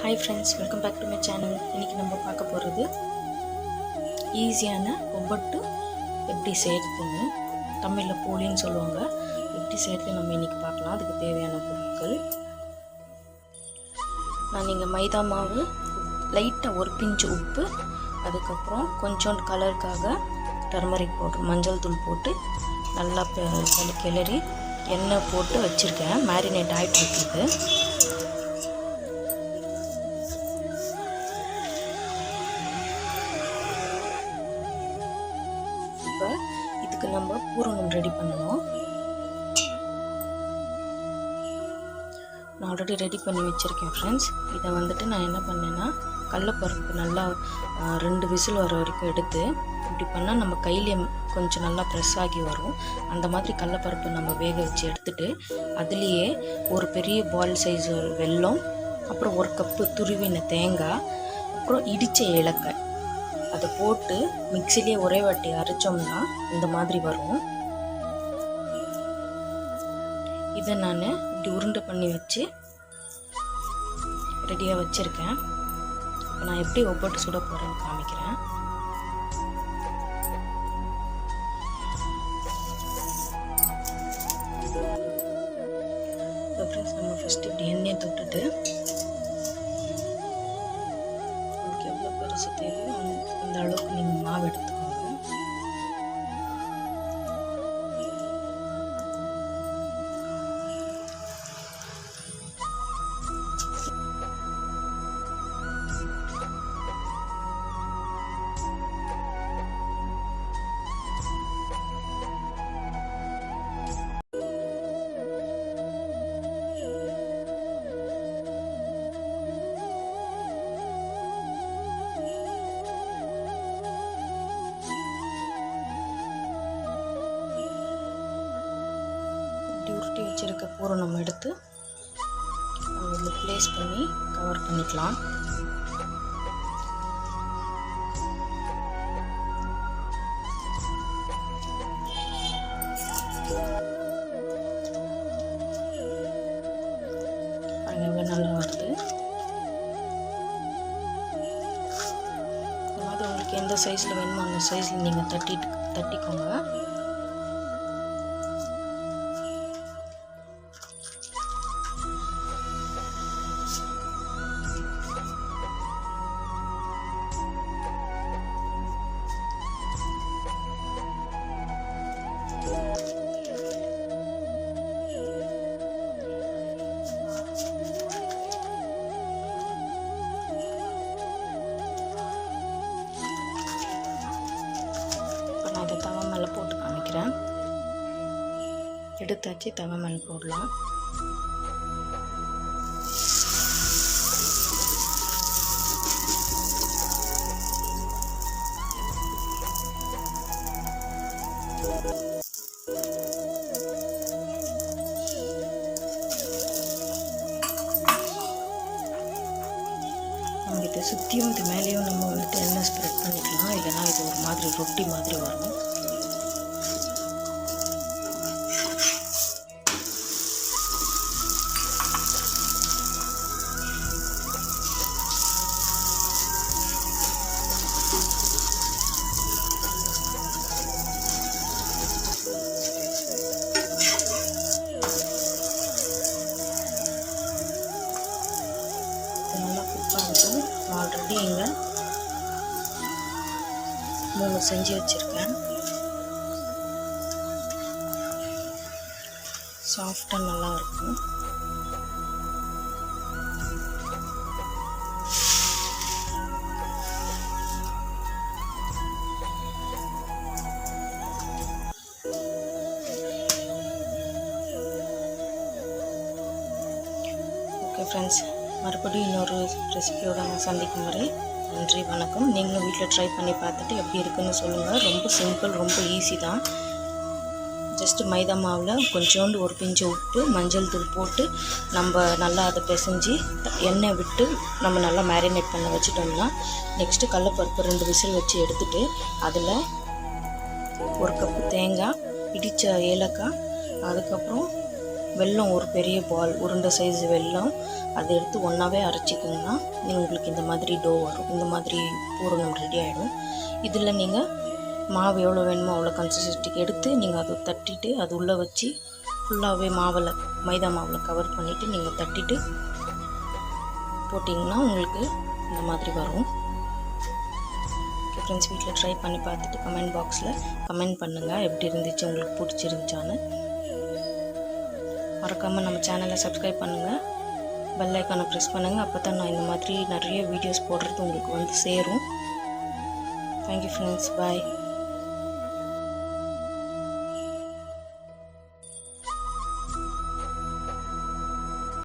Hi friends, welcome back to my channel. இன்றைக்கி நம்ம பார்க்க போகிறது ஈஸியான ஒப்பட்டு எப்படி செய்கிறதுன்னு, தமிழில் போலின்னு சொல்லுவாங்க. எப்படி செய்கிறது நம்ம இன்றைக்கி பார்க்கலாம். அதுக்கு தேவையான பொருட்கள், நான் இங்கே மைதா மாவு, லைட்டாக ஒரு பிஞ்சு உப்பு, அதுக்கப்புறம் கொஞ்சோண்டு கலருக்காக டர்மரிக் பவுடர், மஞ்சள் தூள் போட்டு நல்லா கிளறி எண்ணெய் போட்டு வச்சுருக்கேன். மேரினேட் ஆகிட்டு இருக்குது. இப்போ இதுக்கு நம்ம பூரணம் ரெடி பண்ணணும். நான் ஆல்ரெடி ரெடி பண்ணி வச்சுருக்கேன் ஃப்ரெண்ட்ஸ். இதை நான் என்ன பண்ணேன்னா, கடலப்பருப்பு நல்லா 2 விசில் வர வரைக்கும் எடுத்து, இப்படி பண்ணால் நம்ம கையிலே கொஞ்சம் நல்லா ப்ரெஸ் ஆகி வரும். அந்த மாதிரி கடலப்பருப்பு நம்ம வேக வச்சு எடுத்துகிட்டு, அதுலேயே ஒரு பெரிய பால் சைஸ் வெல்லம், அப்புறம் 1 கப்பு துருவின தேங்காய், அப்புறம் இடித்த ஏலக்காய், அதை போட்டு மிக்சிலே ஒரே வாட்டி அரைச்சோம்னா இந்த மாதிரி வரும். இதை நான் இப்படி உருண்டை பண்ணி வச்சு ரெடியாக வச்சுருக்கேன். இப்போ நான் எப்படி ஒப்பட்டு சுட போகிறேன்னு காமிக்கிறேன். ஃப்ரெண்ட்ஸ், நம்ம ஃபஸ்ட்டு இப்படி எண்ணெயை தொட்டுட்டு, உங்களுக்கு எவ்வளோ பெருசு தேவையோ அந்த அளவுக்கு நீங்கள் மாவு எடுத்துக்கோங்க. உருட்டி வச்சுருக்க பூரணம் எடுத்து நம்ம இதில் ப்ளேஸ் பண்ணி கவர் பண்ணிக்கலாம். எவ்வளோ நல்லா வருது. இந்த மாதிரி உங்களுக்கு எந்த சைஸில் வேணுமோ அந்த சைஸில் நீங்கள் தட்டிக்கோங்க. நான் இதை தவா மேலே போட்டு காமிக்கிறேன். எடுத்தாச்சு, தவா மேலே போடலாம். நம்ம இதை சுற்றியும் இது மேலேயும் நம்ம எண்ணெய் ஸ்ப்ரெட் பண்ணிக்கலாம். இல்லைனா இது ஒரு மாதிரி ரொட்டி மாதிரி வரும். நல்லா குக்காக இருக்கும். ஆல்ரெடி இங்கே 3 செஞ்சு வச்சுருக்கேன். சாஃப்டாக நல்லா இருக்கும். ஓகே ஃப்ரெண்ட்ஸ், மறுபடியும் இன்னொரு ரெசிபியோட நான் சந்திக்கும் வரை நன்றி, வணக்கம். நீங்களும் வீட்டில் ட்ரை பண்ணி பார்த்துட்டு எப்படி இருக்குன்னு சொல்லுங்கள். ரொம்ப சிம்பிள், ரொம்ப ஈஸி தான். ஜஸ்ட்டு மைதா மாவில் கொஞ்சோண்டு ஒரு பிஞ்சு உப்பு, மஞ்சள் தூள் போட்டு நம்ம நல்லா அதை பிசைஞ்சு எண்ணெய் விட்டு நம்ம நல்லா மேரினேட் பண்ண வச்சுட்டோம்னா, நெக்ஸ்ட்டு கடலப்பருப்பு 2 விசில் வச்சு எடுத்துகிட்டு அதில் 1 கப்பு தேங்காய், இடித்த ஏலக்காய், அதுக்கப்புறம் வெல்லம் ஒரு பெரிய பால் உருண்டை சைஸ் வெல்லம் அதை எடுத்து ஒன்றாவே அரைச்சிக்கிங்கன்னா உங்களுக்கு இந்த மாதிரி டோ வரும். இந்த மாதிரி பூரணம் ரெடி ஆகிடும். இதில் நீங்கள் மாவு எவ்வளோ வேணுமோ அவ்வளோ கன்சிஸ்டன்சிக்கு எடுத்து நீங்கள் அதை தட்டிட்டு அது உள்ளே வச்சு ஃபுல்லாகவே மைதா மாவில் கவர் பண்ணிவிட்டு நீங்கள் தட்டிட்டு போட்டிங்கன்னா உங்களுக்கு இந்த மாதிரி வரும். ஓகே ஃப்ரெண்ட்ஸ், வீட்டில் ட்ரை பண்ணி பார்த்துட்டு கமெண்ட் பாக்ஸில் கமெண்ட் பண்ணுங்கள் எப்படி இருந்துச்சு, உங்களுக்கு பிடிச்சிருந்துச்சான்னு. மறக்காமல் நம்ம சேனலை சப்ஸ்கிரைப் பண்ணுங்கள், பெல் ஐக்கானை ப்ரெஸ் பண்ணுங்கள். அப்போ தான் நான் இந்த மாதிரி நிறைய வீடியோஸ் போடுறது உங்களுக்கு வந்து சேரும். தேங்க்யூ ஃப்ரெண்ட்ஸ், பாய்.